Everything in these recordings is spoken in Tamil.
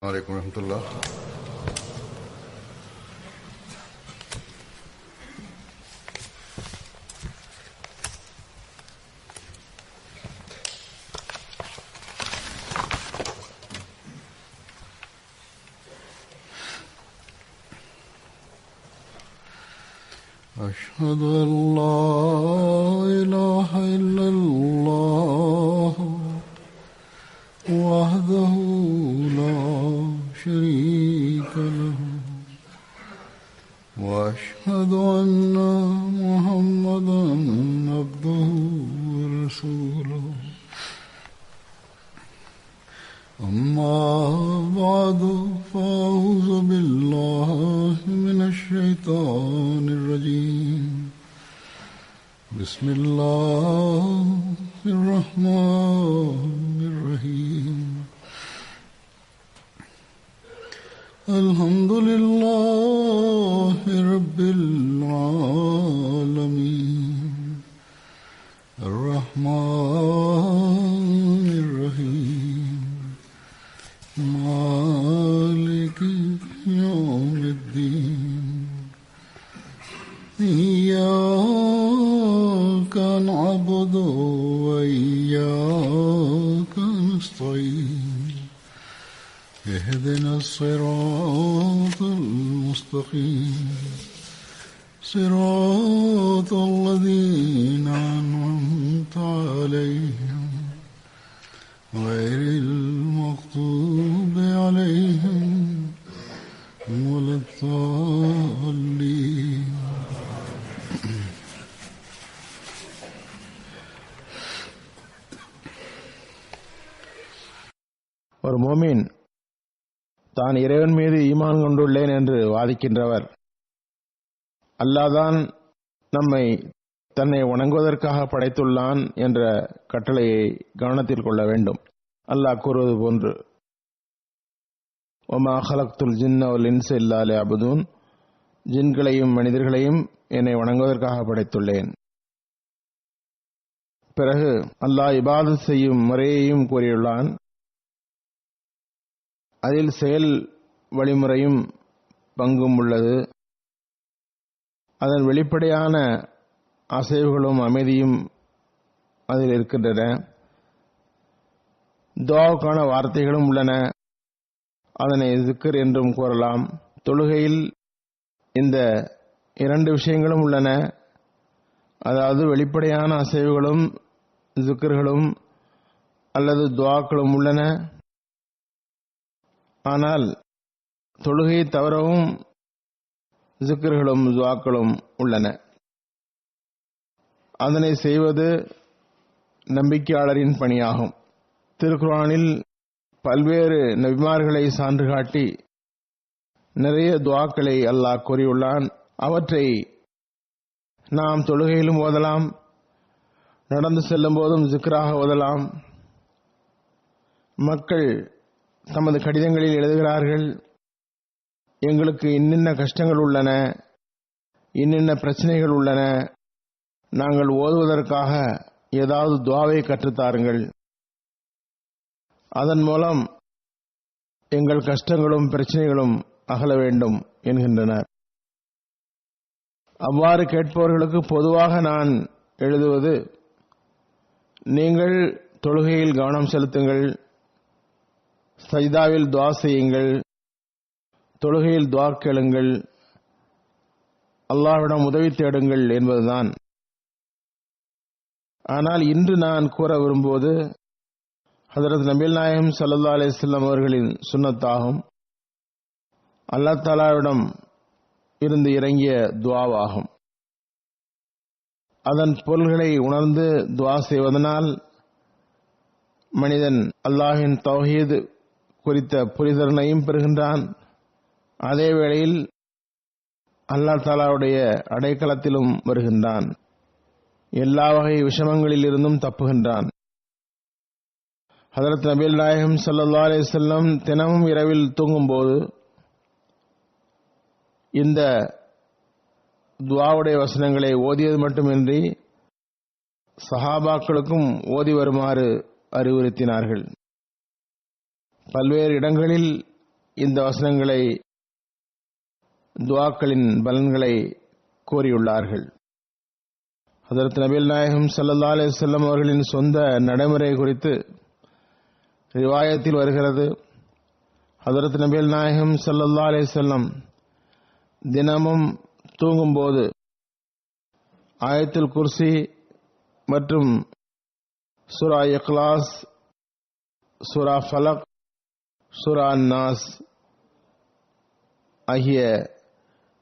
عليكم ورحمة الله. أشهد أن لا إله إلا الله وحده لا شريك له وأشهد أن محمدا عبده ورسوله أما بعد فأعوذ بالله من الشيطان الرجيم بسم الله الرحمن الرحيم الحمد لله رب العالمين الرحمن الرحيم مالك يوم الدين إياك نعبد وإياك نستعين اهدنا الصراط المستقيم صراط الذين أنعمت عليهم غير المغضوب عليهم ولا الضالين. ஒரு மோமின் தான் இறைவன் மீது ஈமான் கொண்டுள்ளேன் என்று வாதிக்கின்றவர் அல்லாஹ் நம்மை தன்னை வணங்குவதற்காக படைத்துள்ளான் என்ற கட்டளையை கவனத்தில் கொள்ள வேண்டும். அல்லாஹ் கூறுவது போன்று ஒமா ஹலக்துல் ஜின்ன வல் இன்ஸ இல்லா லியஅ்புதூன், ஜின்களையும் மனிதர்களையும் என்னை வணங்குவதற்காக படைத்துள்ளேன். பிறகு அல்லாஹ் இபாதத் செய்யும் முறையையும் கூறியுள்ளான். அதில் செயல் வழிமுறையும் பங்கும் உள்ளது. அதன் வெளிப்படையான அசைவுகளும் அமைதியும் அதில் இருக்கின்றன. துஆவுக்கான வார்த்தைகளும் உள்ளன. அதனை ஸிக்ர் என்றும் கூறலாம். தொழுகையில் இந்த இரண்டு விஷயங்களும் உள்ளன. அதாவது வெளிப்படையான அசைவுகளும் ஸிக்ர்களும் அல்லது துஆக்களும் உள்ளன. ஆனால் தொழுகையை தவிரவும் ஸிக்ர்களும் துஆக்களும் உள்ளன. அதனை செய்வது நம்பிக்கையாளரின் பணியாகும். திருக்குர்ஆனில் பல்வேறு நபிமார்களை சான்று காட்டி நிறைய துஆக்களை அல்லாஹ் கூறியுள்ளான். அவற்றை நாம் தொழுகையிலும் ஓதலாம், நடந்து செல்லும் போதும் ஸிக்ராக ஓதலாம். மக்கள் தமது கடிதங்களில் எழுதுகிறார்கள், எங்களுக்கு இன்னின்ன கஷ்டங்கள் உள்ளன, இன்னின்ன பிரச்சனைகள் உள்ளன, நாங்கள் ஓதுவதற்காக ஏதாவது துஆவை கற்றுத்தாருங்கள், அதன் மூலம் எங்கள் கஷ்டங்களும் பிரச்சனைகளும் அகல வேண்டும் என்கின்றனர். அவ்வாறு கேட்பவர்களுக்கு பொதுவாக நான் எழுதுவது, நீங்கள் தொழுகையில் கவனம் செலுத்துங்கள், சஜ்தாவில் துஆ செய்யுங்கள், தொழுகையில் துஆ கேளுங்கள், அல்லாஹ்விடம் உதவி தேடுங்கள் என்பதுதான். ஆனால் இன்று நான் கூற விரும்புவது ஹஜ்ரத் நபிகள் நாயகம் ஸல்லல்லாஹு அலைஹி வஸல்லம் அவர்களின் சுன்னத்தாகும். அல்லாஹ் தஆலாவிடம் இருந்து இறங்கிய துஆவாகும். அதன் பொருள்களை உணர்ந்து துஆ செய்வதனால் மனிதன் அல்லாஹ்வின் தௌஹீத் குறித்த புரிதலையும் பெறுகின்றான். அதே வேளையில் அல்லாஹ் தஆலாவுடைய அடைக்கலத்திலும் வருகின்றான். எல்லா வகை விஷமங்களில் இருந்தும் தப்புகின்றான். ஹஜ்ரத் நபிகள் நாயகம் ஸல்லல்லாஹு அலைஹி வஸல்லம் தினமும் இரவில் தூங்கும்போது இந்த துஆவுடைய வசனங்களை ஓதியது மட்டுமின்றி சஹாபாக்களுக்கும் ஓதி வருமாறு அறிவுறுத்தினார்கள். பல்வேறு இடங்களில் இந்த வசனங்களை துஆக்களின் பலன்களை கூறியுள்ளார்கள். ஹஜ்ரத் நபிகள் நாயகம் ஸல்லல்லாஹு அலைஹி வஸல்லம் அவர்களின் சொந்த நடைமுறை குறித்து ரிவாயத்தில் வருகிறது. ஹஜ்ரத் நபிகள் நாயகம் ஸல்லல்லாஹு அலைஹி வஸல்லம் தினமும் தூங்கும்போது ஆயத்துல் குர்சி மற்றும் சூரா இக்லாஸ், சூரா ஃபலக், சூரா நாஸ் ஆகிய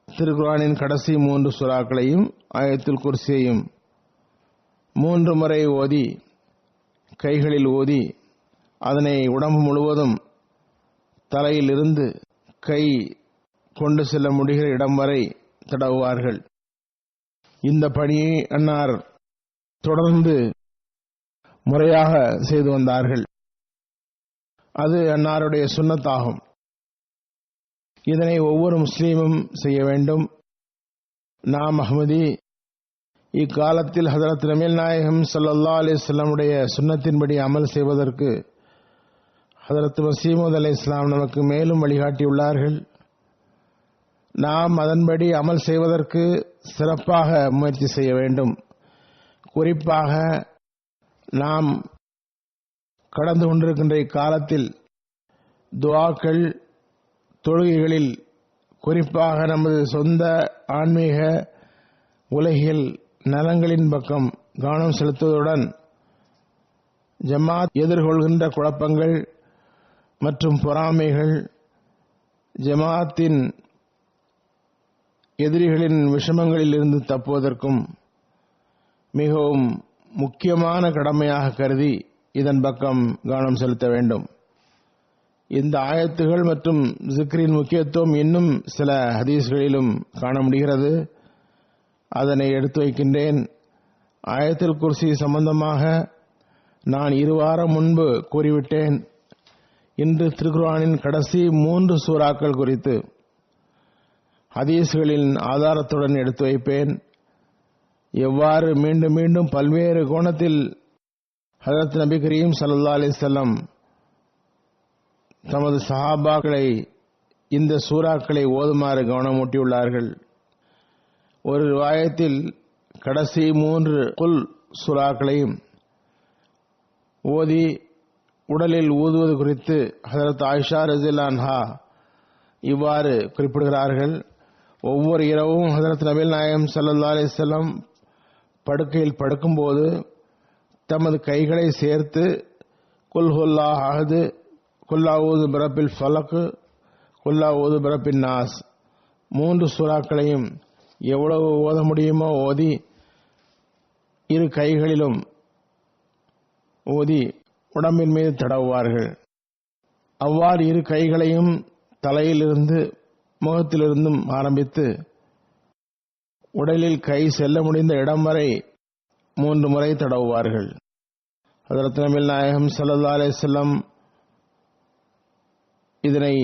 திருக்குர்ஆனின் கடைசி 3 சூறாக்களையும் ஆயத்துல் குர்சியையும் 3 முறை ஓதி, கைகளில் ஓதி, அதனை உடம்பு முழுவதும் தலையிலிருந்து கை கொண்டு செல்ல முடிகிற இடம் வரை தடவுவார்கள். இந்த பணியை அன்னார் தொடர்ந்து முறையாக செய்து வந்தார்கள். அது அன்னாருடைய சுன்னத்தாகும். இதனை ஒவ்வொரு முஸ்லீமும் செய்ய வேண்டும். நாம் அஹ்மதி இக்காலத்தில் ஹஜ்ரத் நபிகள் நாயகம் ஸல்லல்லாஹு அலைஹி வஸல்லமுடைய சுன்னத்தின்படி அமல் செய்வதற்கு ஹஜ்ரத் மஸீஹ் மவ்ஊத் அலைஹிஸ்ஸலாம் நமக்கு மேலும் வழிகாட்டியுள்ளார்கள். நாம் அதன்படி அமல் செய்வதற்கு சிறப்பாக முயற்சி செய்ய வேண்டும். குறிப்பாக நாம் கடந்து கொண்டிருக்கின்ற இக்காலத்தில் துஆக்கள், தொழுகைகளில், குறிப்பாக நமது சொந்த ஆன்மீக உலகியல் நலங்களின் பக்கம் கவனம் செலுத்துவதுடன் ஜமாத் எதிர்கொள்கின்ற குழப்பங்கள் மற்றும் பொறாமைகள், ஜமாத்தின் எதிரிகளின் விஷமங்களில் இருந்து தப்புவதற்கும் மிகவும் முக்கியமான கடமையாக கருதி இதன் பக்கம் கவனம் செலுத்த வேண்டும். இந்த ஆயத்துகள் மற்றும் ஜிக்ரின் முக்கியத்துவம் இன்னும் சில ஹதீஸ்களிலும் காண முடிகிறது. அதனை எடுத்து வைக்கின்றேன். ஆயத்துல் குர்சி சம்பந்தமாக நான் 2 வாரம் முன்பு கூறிவிட்டேன். இன்று திருக்குர்ஆனின் கடைசி 3 சூறாக்கள் குறித்து ஹதீஸ்களின் ஆதாரத்துடன் எடுத்து வைப்பேன். எவ்வாறு மீண்டும் மீண்டும் பல்வேறு கோணத்தில் ஹஜ்ரத் நபி கரீம் ஸல்லல்லாஹு அலைஹி வஸல்லம் தமது சஹாபாக்களை இந்த சூறாக்களை ஓதுமாறு கவனமூட்டியுள்ளார்கள். ஒரு ரிவாயத்தில் கடைசி 3 குல் சூறாக்களையும் ஓதி உடலில் ஊதுவது குறித்து ஹஜ்ரத் ஆயிஷா ரலியல்லாஹு அன்ஹா இவ்வாறு குறிப்பிடுகிறார்கள். ஒவ்வொரு இரவும் ஹஜ்ரத் நபிகள் நாயகம் ஸல்லல்லாஹு அலைஹி வஸல்லம் படுக்கையில் படுக்கும்போது தமது கைகளை சேர்த்து குல் ஹுவல்லாஹு அஹது, குல் அஊது பிரப்பில் ஃபலக், குல் அஊது பிரப்பின் நாஸ் 3 சூறாக்களையும் எவ்வளவு ஓத முடியுமோ ஓதி, 2 கைகளிலும் ஓதி உடம்பின் மீது தடவுவார்கள். அவ்வாறு 2 கைகளையும் தலையிலிருந்து முகத்திலிருந்தும் ஆரம்பித்து உடலில் கை செல்ல முடிந்த இடம் வரை 3 முறை தடவுவார்கள். ஹஜ்ரத் நபிகள் நாயகம் ஸல்லல்லாஹு அலைஹி வஸல்லம் இதனை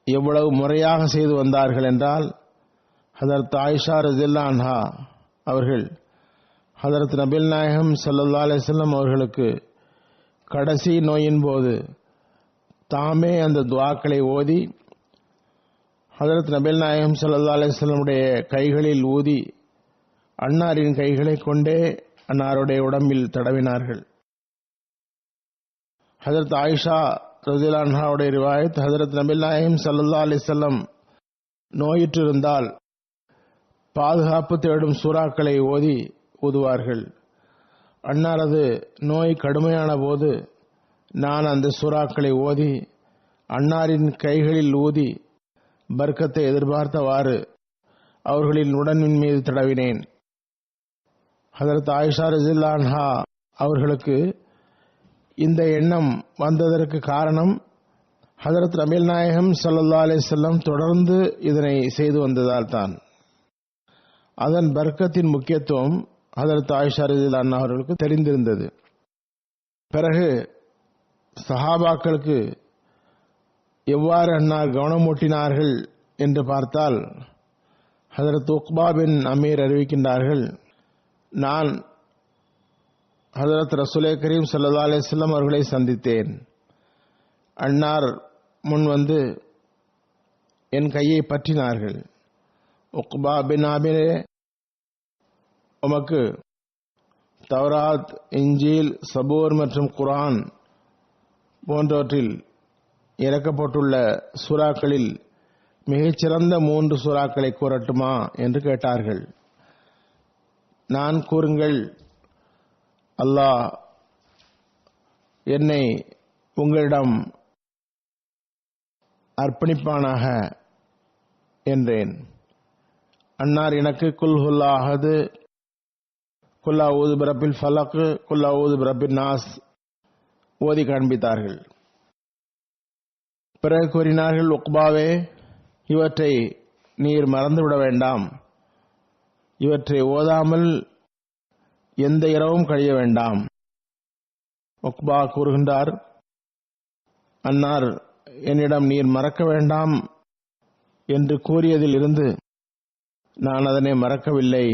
எவ்வளவு முறையாக செய்து வந்தார்கள் என்றால், ஹஜ்ரத் ஆயிஷா ரலியல்லாஹு அன்ஹா அவர்கள் ஹஜ்ரத் நபிகள் நாயகம் ஸல்லல்லாஹு அலைஹி வஸல்லம் அவர்களுக்கு கடைசி நோயின் போது தாமே அந்த துஆக்களை ஓதி ஹஜ்ரத் நபிகள் நாயகம் ஸல்லல்லாஹு அலைஹி வஸல்லமுடைய கைகளில் ஊதி அன்னாரின் கைகளை கொண்டே அன்னாருடைய உடம்பில் தடவினார்கள். ஹஜ்ரத் ஆயிஷா ரலியல்லாஹு அன்ஹாவுடைய ரிவாயத், ஹஜ்ரத் நபிகள் நாயகம் ஸல்லல்லாஹு அலைஹி வஸல்லம் நோயுற்றிருந்தால் பாதுகாப்பு தேடும் சூறாக்களை ஓதி ஊதுவார்கள். அன்னாரது நோய் கடுமையான போது நான் அந்த சூறாக்களை ஓதி அன்னாரின் கைகளில் ஊதி பர்க்கத்தை எதிர்பார்த்தவாறு அவர்களின் உடம்பின் மீது தடவினேன். ஹஜ்ரத் ஆயிஷா ரலியல்லாஹு அன்ஹா அவர்களுக்கு இந்த எண்ணம் வந்ததற்கு காரணம் ஹஜ்ரத் நபிகள் நாயகம் ஸல்லல்லாஹு அலைஹி வஸல்லம் தொடர்ந்து இதனை செய்து வந்ததால் தான். அதன் பர்க்கத்தின் முக்கியத்துவம் ஹஜ்ரத் ஆயிஷா ரலியல்லாஹு அன்ஹா அவர்களுக்கு தெரிந்திருந்தது. பிறகு சஹாபாக்களுக்கு எவ்வாறு அன்னார் கவனமூட்டினார்கள் என்று பார்த்தால், ஹஜ்ரத் உக்பா பின் அமீர் அறிவிக்கின்றார்கள், நான் ஹஜ்ரத் ரசூலே கரீம் ஸல்லல்லாஹு அலைஹி வஸல்லம் அவர்களை சந்தித்தேன். அன்னார் முன் வந்து என் கையை பற்றினார்கள். உக்பா பின் ஆமிரே, உமக்கு தௌராத், இஞ்சீல், சபூர் மற்றும் குர்ஆன் போன்றவற்றில் இறக்கப்பட்டுள்ள சூறாக்களில் மிகச்சிறந்த 3 சூறாக்களை கூறட்டுமா என்று கேட்டார்கள். நான், கூறுங்கள், அல்லாஹ் என்னை உங்களிடம் அர்ப்பணிப்பானாக என்றேன். அன்னார் எனக்கு குல் ஹுல்லா அஹது, குல் அஊது பிரபில் ஃபலக், குல் அஊது பிரபின் நாஸ் ஓதி காண்பித்தார்கள். பிறகு கூறினார்கள், உக்பாவே, இவற்றை நீர் மறந்துவிட வேண்டாம். இவற்றை ஓதாமல் எந்த இரவும் கழிய வேண்டாம். உக்பா கூறுகின்றார், அன்னார் என்னிடம் நீர் மறக்க வேண்டாம் என்று கூறியதில் இருந்து நான் அதனை மறக்கவில்லை.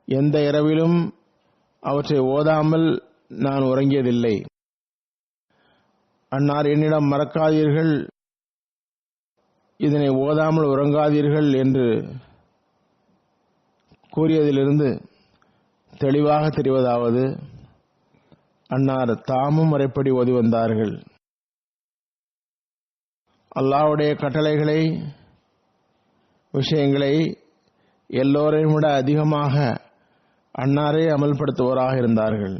எந்த இரவிலும் அவற்றை ஓதாமல் நான் உறங்கியதில்லை. அன்னார் என்னிடம் மறக்காதீர்கள், இதனை ஓதாமல் உறங்காதீர்கள் என்று கூறியதிலிருந்து தெளிவாக தெரிவதாவது, அன்னார் தாமும் முறைப்படி ஓதி வந்தார்கள். அல்லாஹ்வுடைய கட்டளைகளை, விஷயங்களை எல்லோரையும் விட அதிகமாக அன்னாரே அமல்படுத்துவோராக இருந்தார்கள்.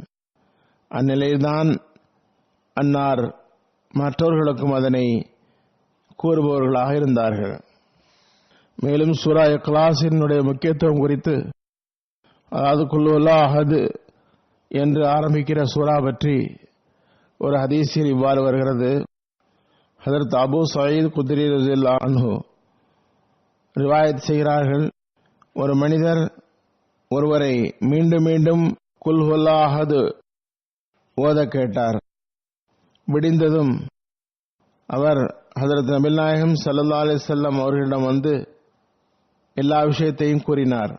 அந்நிலையில்தான் அன்னார் மற்றவர்களுக்கும் அதனை கூறுபவர்களாக இருந்தார்கள். மேலும் சூரா இக்லாஸினுடைய முக்கியத்துவம் குறித்து, அதாவது குல் ஹுவல்லாஹு அஹது என்று ஆரம்பிக்கிற சூரா பற்றி ஒரு ஹதீஸில் இவ்வாறு வருகிறது. ஹதரத் அபூ சயீத் குத்ரி ரலியல்லாஹு அன்ஹு ரிவாயத் செய்கிறார்கள், ஒரு மனிதர் ஒருவரை மீண்டும் மீண்டும் குல் ஹுவல்லாஹு அஹது ஓத கேட்டார். விடிந்ததும் அவர் ஹதரத் நபிகள் நாயகம் ஸல்லல்லாஹு அலைஹி வஸல்லம் அவர்களிடம் வந்து எல்லா விஷயத்தையும் கூறினார்.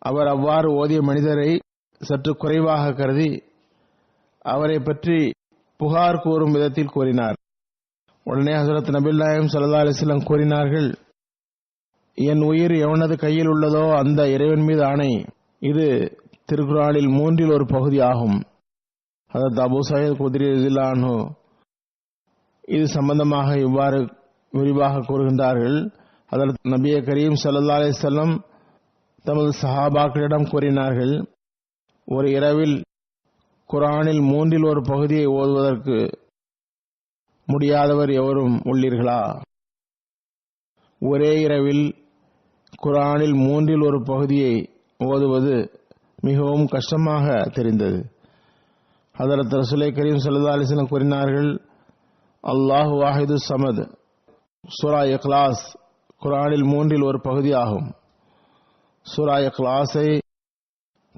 அவர் அவ்வாறு ஓதிய மனிதரை சற்று குறைவாக கருதி அவரை பற்றி புகார் கூறும் விதத்தில் கூறினார். உடனே ஹஜரத் நபிகள் நாயகம் ஸல்லல்லாஹு அலைஹி வஸல்லம் கூறினார்கள், என் உயிர் எவனது கையில் உள்ளதோ அந்த இறைவன் மீது ஆணை, இது திருக்குர்ஆனில் 3 ஒரு பகுதி ஆகும். ஹதரத் அபூ சயீத் குத்ரி ரலியல்லாஹு அன்ஹு இது சம்பந்தமாக இவ்வாறு விரிவாக கூறுகின்றார்கள். ஹதரத் நபி கரீம் ஸல்லல்லாஹு அலைஹி வஸல்லம் தமது சஹாபாக்களிடம் கூறினார்கள், ஒரு இரவில் குர்ஆனில் 3 ஒரு பகுதியை ஓதுவதற்கு முடியாதவர் எவரும் உள்ளீர்களா? ஒரே இரவில் குர்ஆனில் 3 ஒரு பகுதியை ஓதுவது மிகவும் கஷ்டமாக தெரிந்தது. ஹதரத் ரசூலை கரீம் ஸல்லல்லாஹு அலைஹி வஸல்லம் கூறினார்கள், அல்லாஹ் வாஹிது சமத் சூரா இக்லாஸ் குர்ஆனில் 3 ஒரு பகுதி ஆகும். சூரா இக்லாஸை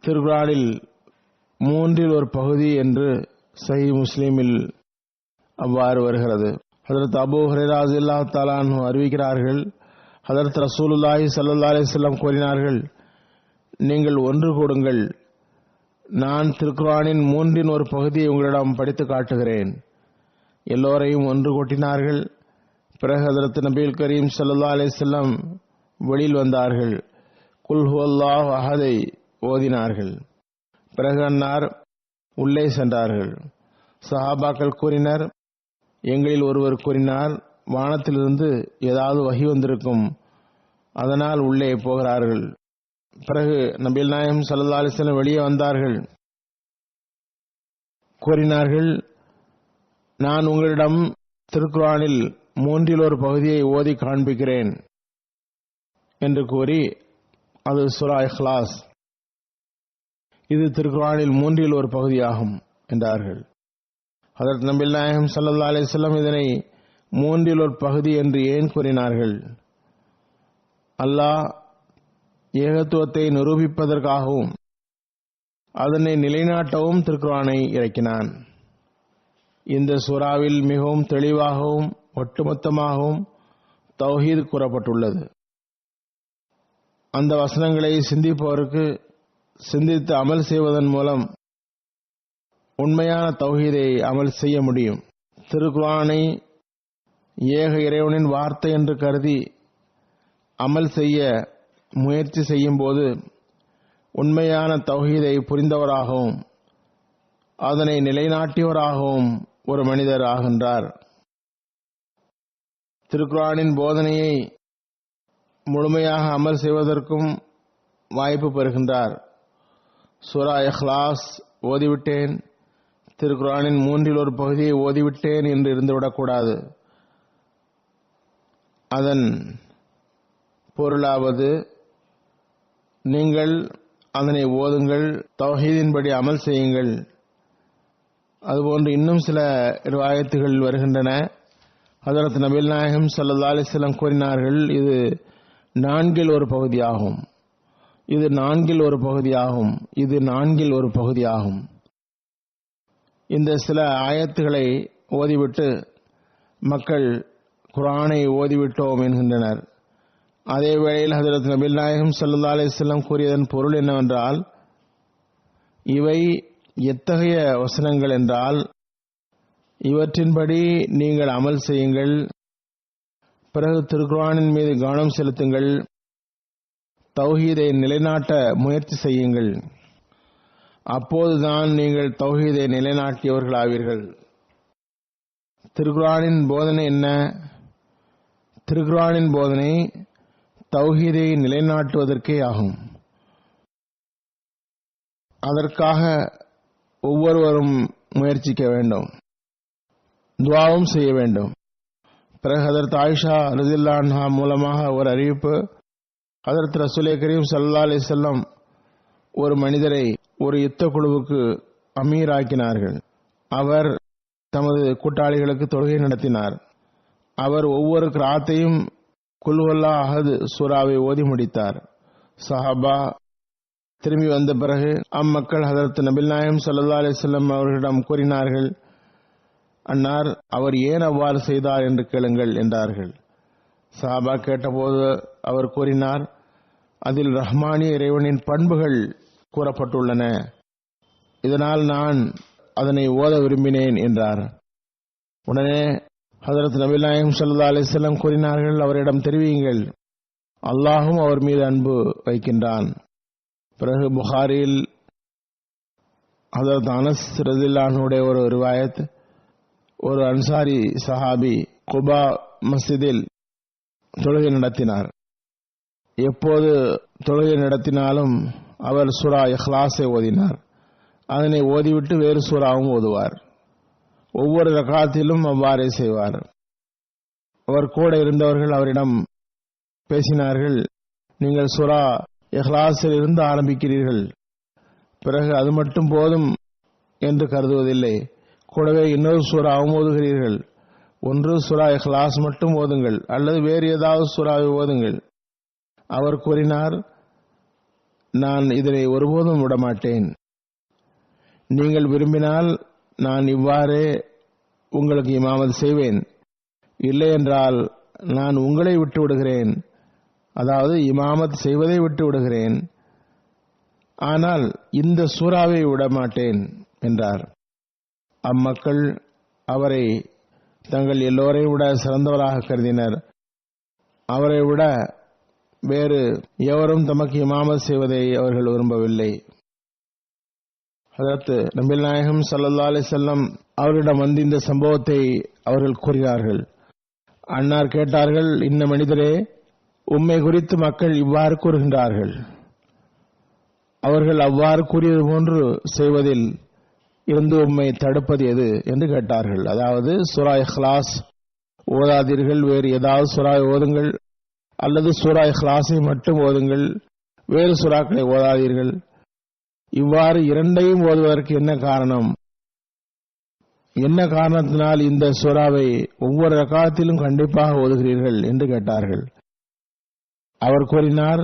திருக்குர்ஆனில் 3 ஒரு பகுதி என்று சஹீஹ் முஸ்லிமில் அவ்வாறு வருகிறது. ஹதரத் அபூ ஹுரைரா ரலியல்லாஹு தஆலா அன்ஹு அறிவிக்கிறார்கள், ஹதரத் ரசூலுல்லாஹி ஸல்லல்லாஹு அலைஹி வஸல்லம் கூறினார்கள், நீங்கள் ஒன்று கூடுங்கள், நான் திருக்குர்ஆனின் 3 ஒரு பகுதியை உங்களிடம் படித்து காட்டுகிறேன். எல்லோரையும் ஒன்று கூட்டினார்கள். பிறகு ஹதரத் நபிகள் கரீம் ஸல்லல்லாஹு அலைஹி வஸல்லம் வெளியில் வந்தார்கள். குல் ஹுவல்லாஹு அஹதை ஓதினார்கள். பிறகு அன்னார் உள்ளே சென்றார்கள். சஹாபாக்கள் கூறினர், எங்களில் ஒருவர் கூறினார், வானத்திலிருந்து ஏதாவது வஹி வந்திருக்கும், அதனால் உள்ளே போகிறார்கள். பிறகு நபிகள் நாயகம் ஸல்லல்லாஹு அலைஹி வஸல்லம் வெளியே வந்தார்கள். கூறினார்கள், நான் உங்களிடம் திருக்குர்ஆனில் 3 ஒரு பகுதியை ஓதி காண்பிக்கிறேன் என்று கூறி, அது சூரா இக்லாஸ், இது திருக்குர்ஆனில் 3 ஒரு பகுதியாகும் என்றார்கள். ஹதரத் நபிகள் நாயகம் ஸல்லல்லாஹு அலைஹி வஸல்லம் இதனை 3 ஒரு பகுதி என்று ஏன் கூறினார்கள்? அல்லாஹ் ஏகத்துவத்தை நிரூபிப்பதற்காகவும் அதனை நிலைநாட்டவும் திருக்குர்ஆனை இறக்கினான். இந்த சூறாவில் மிகவும் தெளிவாகவும் ஒட்டுமொத்தமாகவும் தௌஹீத் கூறப்பட்டுள்ளது. அந்த வசனங்களை சிந்திப்பவருக்கு சிந்தித்து அமல் செய்வதன் மூலம் உண்மையான தௌஹீதை அமல் செய்ய முடியும். திருக்குர்ஆனை ஏக இறைவனின் வார்த்தை என்று கருதி அமல் செய்ய முயற்சி செய்யும் போது உண்மையான தௌஹீதை புரிந்தவராகவும் அதனை நிலைநாட்டியவராகவும் ஒரு மனிதர் ஆகின்றார். திருக்குர்ஆனின் போதனையை முழுமையாக அமல் செய்வதற்கும் வாய்ப்பு பெறுகின்றார். சூரா இஹ்லாஸ் ஓதிவிட்டேன், திருக்குர்ஆனின் 1/3 பகுதியை ஓதிவிட்டேன் என்று இருந்துவிடக்கூடாது. அதன் பொருளாவது, நீங்கள் அதனை ஓதுங்கள், தௌஹீதின்படி அமல் செய்யுங்கள். அதுபோன்று இன்னும் சில ரிவாயத்துகள் வருகின்றன. ஹஜ்ரத் நபிகள் நாயகம் ஸல்லல்லாஹு அலைஹி வஸல்லம் கூறினார்கள், இது 4 ஒரு பகுதியாகும், இது 4 ஒரு பகுதியாகும், இது 4 ஒரு பகுதியாகும். இந்த சில ஆயத்துகளை ஓதிவிட்டு மக்கள் குர்ஆனை ஓதிவிட்டோம் என்கின்றனர். அதே வேளையில் ஹஜ்ரத் நபிகள் நாயகம் ஸல்லல்லாஹு அலைஹி வஸல்லம் கூறியதன் பொருள் என்னவென்றால், இவை எத்தகைய வசனங்கள் என்றால், இவற்றின்படி நீங்கள் அமல் செய்யுங்கள், பிறகு திருக்குர்ஆனின் மீது கவனம் செலுத்துங்கள், தௌஹீதை நிலைநாட்ட முயற்சி செய்யுங்கள். அப்போதுதான் நீங்கள் தௌஹீதை நிலைநாட்டியவர்களாவீர்கள். திருக்குர்ஆனின் போதனை என்ன? திருக்குர்ஆனின் போதனை தௌஹீதை நிலைநாட்டுவதற்கே ஆகும். அதற்காக ஒவ்வொருவரும் முயற்சிக்க வேண்டும், துஆவும் செய்ய வேண்டும். பிறகு ஹஜ்ரத் ஆயிஷா ரலியல்லாஹு அன்ஹா மூலமாக ஒரு அறிவிப்பு, ஹஜ்ரத் ரசூலே கரீம் ஸல்லல்லாஹு அலைஹி வஸல்லம் ஒரு மனிதரை ஒரு யுத்த குழுவுக்கு அமீராக்கினார்கள். அவர் தமது கூட்டாளிகளுக்கு தொழுகை நடத்தினார். அவர் ஒவ்வொரு கிராத்தையும் குல் ஹுவல்லாஹு அஹத் சூராவை ஓதி முடித்தார். சஹாபா திரும்பி வந்த பிறகு அம்மக்கள் ஹஜ்ரத் நபிகள் நாயகம் ஸல்லல்லாஹு அலைஹி வஸல்லம் அவர்களிடம் கூறினார்கள், அன்னார் அவர் ஏன் அவ்வாறு செய்தார் என்று கேளுங்கள் என்றார்கள். சஹாபா கேட்டபோது அவர் கூறினார், அதில் ரஹ்மானிய இறைவனின் பண்புகள் கூறப்பட்டுள்ளன, இதனால் நான் அதனை ஓத விரும்பினேன் என்றார். உடனே ஹஜ்ரத் நபிகள் நாயகம் ஸல்லல்லாஹு அலைஹி வஸல்லம் கூறினார்கள், அவரிடம் தெரிவியுங்கள், அல்லாஹும் அவர் மீது அன்பு வைக்கின்றான். பிறகு புகாரில் ஹஜ்ரத் அனஸ் ரலியல்லாஹு அன்ஹுடைய ஒரு ரிவாயத், ஒரு அன்சாரி சஹாபி குபா மஸ்ஜிதில் தொழுகை நடத்தினார். எப்போது தொழுகை நடத்தினாலும் அவர் சூரா இஹ்லாஸை ஓதினார். அதனை ஓதிவிட்டு வேறு சூறாவும் ஓதுவார். ஒவ்வொரு ரகாத்திலும் அவ்வாறே செய்வார். அவர் கூட இருந்தவர்கள் அவரிடம் பேசினார்கள், நீங்கள் சூரா இஹ்லாஸில் இருந்து ஆரம்பிக்கிறீர்கள், பிறகு அது மட்டும் போதும் என்று கருதுவதில்லை, கூடவே இன்னொரு சூறாவும் ஓதுகிறீர்கள். ஒன்று சூரா இஹ்லாஸ் மட்டும் ஓதுங்கள், அல்லது வேறு ஏதாவது சூறாவை ஓதுங்கள். அவர் கூறினார், நான் இதனை ஒருபோதும் விடமாட்டேன். நீங்கள் விரும்பினால் நான் இவ்வாறே உங்களுக்கு இமாமத் செய்வேன், இல்லை என்றால் நான் உங்களை விட்டு விடுகிறேன், அதாவது இமாமத் செய்வதை விட்டு விடுகிறேன், ஆனால் இந்த சூறாவை விடமாட்டேன் என்றார். அம்மக்கள் அவரை தங்கள் எல்லோரையும் விட சிறந்தவராக கருதினர். அவரை விட வேறு எவரும் தமக்கு இமாமத் செய்வதை அவர்கள் விரும்பவில்லை. ஹஜ்ரத் நபிகள் நாயகம் ஸல்லல்லாஹு அலைஹி வஸல்லம் அவரிடம் வந்து இந்த சம்பவத்தை அவர்கள் கூறினார்கள். அன்னார் கேட்டார்கள், இந்த மனிதரே, உம்மை குறித்து மக்கள் இவ்வாறு கூறுகின்றார்கள், அவர்கள் அவ்வாறு கூறியது போன்று செய்வதில் இருந்து உம்மை தடுப்பது எது என்று கேட்டார்கள். அதாவது சூரா இஹ்லாஸ் ஓதாதீர்கள், வேறு ஏதாவது சூறாவை ஓதுங்கள், அல்லது சூரா இஹ்லாஸை மட்டும் ஓதுங்கள், வேறு சூறாக்களை ஓதாதீர்கள். இவ்வாறு இரண்டையும் ஓதுவதற்கு என்ன காரணம்? என்ன காரணத்தினால் இந்த சூறாவை ஒவ்வொரு ரகாத்திலும் கண்டிப்பாக ஓதுகிறீர்கள் என்று கேட்டார்கள். அவர் கூறினார்,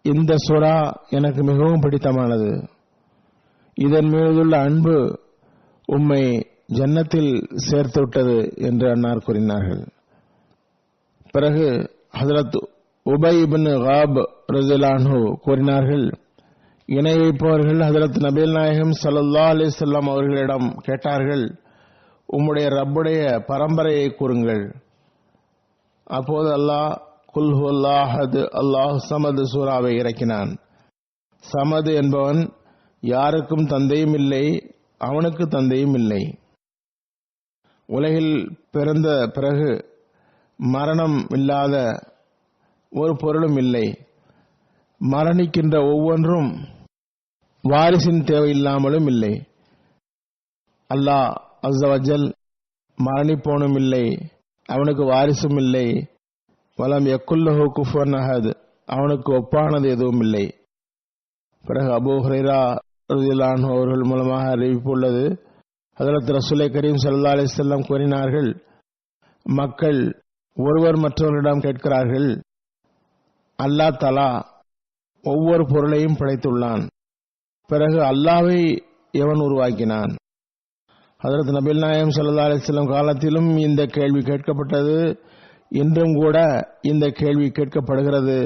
இந்த சூரா எனக்கு மிகவும் பிடித்தமானது, இதன் மீதுள்ள அன்பு உம்மை ஜன்னத்தில் சேர்த்து விட்டது என்று அன்னார் கூறினார்கள். பிறகு ஹஜ்ரத் உபை இப்னு காப் ரலியல்லாஹு அன்ஹு கூறினார்கள், இணை வைப்பவர்கள் ஹஜ்ரத் நபிகள் நாயகம் ஸல்லல்லாஹு அலைஹி வஸல்லம் அவர்களிடம் கேட்டார்கள், உம்முடைய ரப்புடைய பரம்பரையை கூறுங்கள். அப்போது அல்லாஹ் குல் ஹுவல்லாஹு அஹத் அல்லாஹு ஸமத் சூராவை இறக்கினான். சமது என்பவன் யாருக்கும் தந்தையும் இல்லை, அவனுக்கு தந்தையும் இல்லை. உலகில் பிறந்த பிறகு மரணம் இல்லாத ஒரு பொருளும் இல்லை. மரணிக்கின்ற ஒவ்வொன்றும் வாரிசின் தேவையில்லாமலும் இல்லை. அல்லாஹ் அஸ்ஸவஜல் மரணிப்போனும் இல்லை, அவனுக்கு வாரிசும் இல்லை. வலம் யக்குல்லஹு குஃபுவன் அஹத், அவனுக்கு ஒப்பானது எதுவும் இல்லை. பிறகு அபூ ஹுரைரா ரலியல்லாஹு அன்ஹு அவர்கள் மூலமாக அறிவிப்புள்ளது. ஹஜ்ரத் ரசூலை கரீம் ஸல்லல்லாஹு அலைஹி வஸல்லம் கூறினார்கள், மக்கள் ஒருவர் மற்றவரிடம் கேட்கிறார்கள், அல்லாஹ் தஆலா ஒவ்வொரு பொருளையும் படைத்துள்ளான், பிறகு அல்லாஹ்வை எவன் உருவாக்கினான்? ஹஜ்ரத் நபிகள் நாயகம் ஸல்லல்லாஹு அலைஹி வஸல்லம் காலத்திலும் இந்த கேள்வி கேட்கப்பட்டது, இன்றும் கூட இந்த கேள்வி கேட்கப்படுகிறது.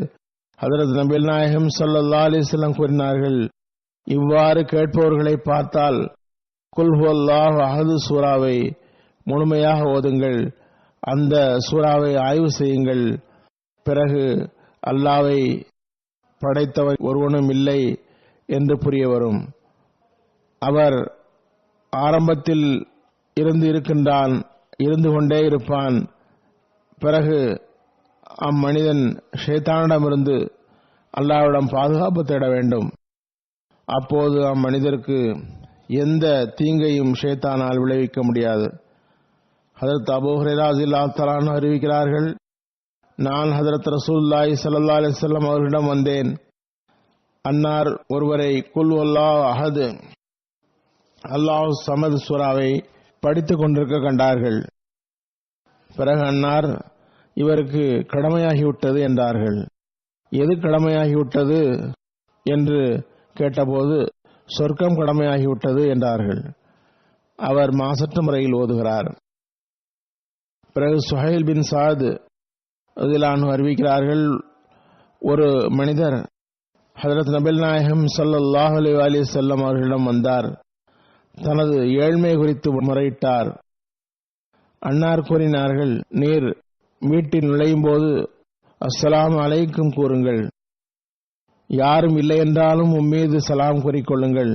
ஹஜ்ரத் நபிகள் நாயகம் ஸல்லல்லாஹு அலைஹி வஸல்லம் கூறினார்கள், இவ்வாறு கேட்பவர்களை பார்த்தால் குல் ஹுவல்லாஹு அஹத் சூராவை முழுமையாக ஓதுங்கள், அந்த சூராவை ஆய்வு செய்யுங்கள். பிறகு அல்லாஹ்வை படைத்தவர் ஒருவனும் இல்லை என்று புரிய வரும். அவர் ஆரம்பத்தில் இருக்கின்றான், இருந்து கொண்டே இருப்பான். பிறகு அம்மனிதன் ஷைத்தானிடமிருந்து அல்லாஹ்விடம் பாதுகாப்பு தேட வேண்டும். அப்போது அம்மனிதருக்கு எந்த தீங்கையும் ஷைத்தானால் விளைவிக்க முடியாது. ஹஜ்ரத் அபூ ஹுரைரா ரலியல்லாஹு தஆலா அன்ஹு அறிவிக்கிறார்கள், நான் ஹஜ்ரத் ரசூலுல்லாஹி ஸல்லல்லாஹு அலைஹி வஸல்லம் அவர்களிடம் வந்தேன். அன்னார் ஒருவரை குல் ஹுவல்லாஹு அஹத் அல்லாஹு ஸமத் சூராவை படித்துக் கொண்டிருக்க கண்டார்கள். பிறகு அன்னார், இவருக்கு கடமையாகிவிட்டது என்றார்கள். எது கடமையாகிவிட்டது என்று கேட்டபோது, சொர்க்கம் கடமையாகிவிட்டது என்றார்கள். அவர் மாசற்ற முறையில் ஓதுகிறார். பிறகு சுஹைல் பின் சாத் ரலியல்லாஹு அன்ஹு அறிவிக்கிறார்கள், ஒரு மனிதர் ஹஜ்ரத் நபிகள் நாயகம் ஸல்லல்லாஹு அலைஹி வஸல்லம் அவர்களிடம் வந்தார். தனது ஏழ்மை குறித்து முறையிட்டார். அன்னார் கூறினார்கள், நீர் வீட்டில் நுழையும் போது அஸ்ஸலாமு அலைக்கும் கூறுங்கள், யாரும் இல்லை என்றாலும் உம்மீது சலாம் கூறிக்கொள்ளுங்கள்,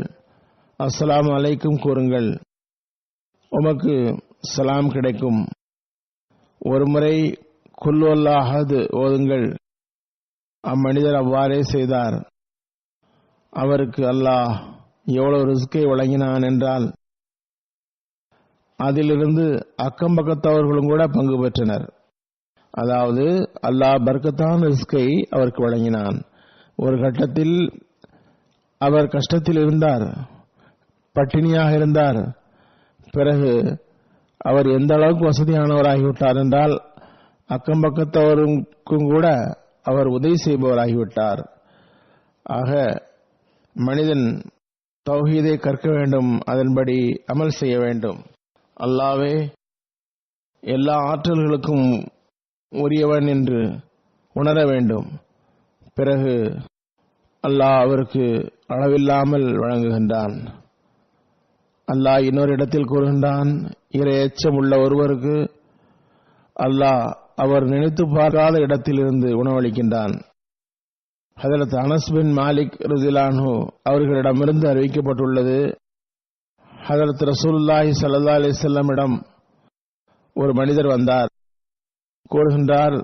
அஸ்ஸலாமு அலைக்கும் கூறுங்கள், உமக்கு சலாம் கிடைக்கும். ஒருமுறை குல் ஹுவல்லாஹு அஹத் ஓதுங்கள். அம்மனிதர் அவ்வாறே செய்தார். அவருக்கு அல்லாஹ் எவ்வளவு ரிஸ்கை வழங்கினான் என்றால், அதிலிருந்து அக்கம் பக்கத்தவர்களும் கூட பங்கு பெற்றனர். அதாவது அல்லாஹ் பர்க்கத்தான ரிஸ்கை அவருக்கு வழங்கினான். ஒரு கட்டத்தில் அவர் கஷ்டத்தில் இருந்தார், பட்டினியாக இருந்தார். பிறகு அவர் எந்த அளவுக்கு வசதியானவராகிவிட்டார் என்றால், அக்கம் பக்கத்தவருக்கும் கூட அவர் உதவி செய்பவராகிவிட்டார். ஆக மனிதன் தௌஹீதை கற்க வேண்டும், அதன்படி அமல் செய்ய வேண்டும். அல்லாஹ்வே எல்லா ஆற்றல்களுக்கும் உரியவன் என்று உணர வேண்டும். பிறகு அல்லாஹ் அவருக்கு அளவில்லாமல் வழங்குகின்றான். அல்லாஹ் இன்னொரு இடத்தில் கூறுகின்றான், இறை எச்சம் உள்ள ஒருவருக்கு அல்லாஹ் அவர் நினைத்து பார்க்காத இடத்திலிருந்து உணவளிக்கின்றான். ஹஜ்ரத் அனஸ் பின் மாலிக் ரலியல்லாஹு அன்ஹு அவர்களிடமிருந்து அறிவிக்கப்பட்டுள்ளது, ஹஜ்ரத் ரசூலுல்லாஹி ஸல்லல்லாஹு அலைஹி வஸல்லமிடம் ஒரு மனிதர் வந்தார். கூறுகின்றார்,